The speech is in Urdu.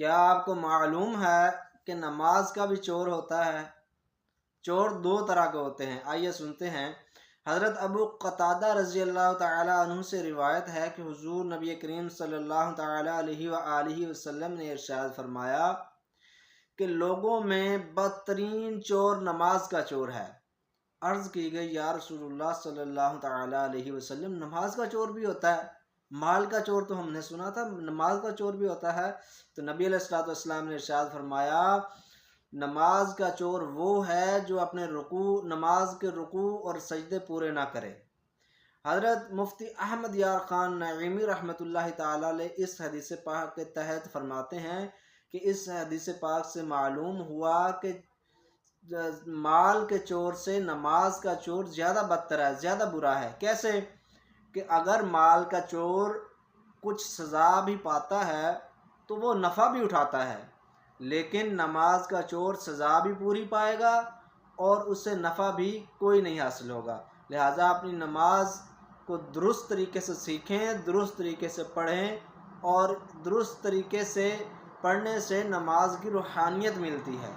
کیا آپ کو معلوم ہے کہ نماز کا بھی چور ہوتا ہے؟ چور دو طرح کے ہوتے ہیں، آئیے سنتے ہیں۔ حضرت ابو قتادہ رضی اللہ تعالی عنہ سے روایت ہے کہ حضور نبی کریم صلی اللہ تعالی علیہ وآلہ وسلم نے ارشاد فرمایا کہ لوگوں میں بدترین چور نماز کا چور ہے۔ عرض کی گئی یا رسول اللہ صلی اللہ تعالی علیہ وسلم، نماز کا چور بھی ہوتا ہے؟ مال کا چور تو ہم نے سنا تھا، نماز کا چور بھی ہوتا ہے؟ تو نبی علیہ الصلوۃ والسلام نے ارشاد فرمایا نماز کا چور وہ ہے جو اپنے نماز کے رکوع اور سجدے پورے نہ کرے۔ حضرت مفتی احمد یار خان نعیمی رحمۃ اللہ تعالی علیہ اس حدیث پاک کے تحت فرماتے ہیں کہ اس حدیث پاک سے معلوم ہوا کہ مال کے چور سے نماز کا چور زیادہ بدتر ہے، زیادہ برا ہے۔ کیسے کہ اگر مال کا چور کچھ سزا بھی پاتا ہے تو وہ نفع بھی اٹھاتا ہے، لیکن نماز کا چور سزا بھی پوری پائے گا اور اس سے نفع بھی کوئی نہیں حاصل ہوگا۔ لہٰذا اپنی نماز کو درست طریقے سے سیکھیں، درست طریقے سے پڑھیں، اور درست طریقے سے پڑھنے سے نماز کی روحانیت ملتی ہے۔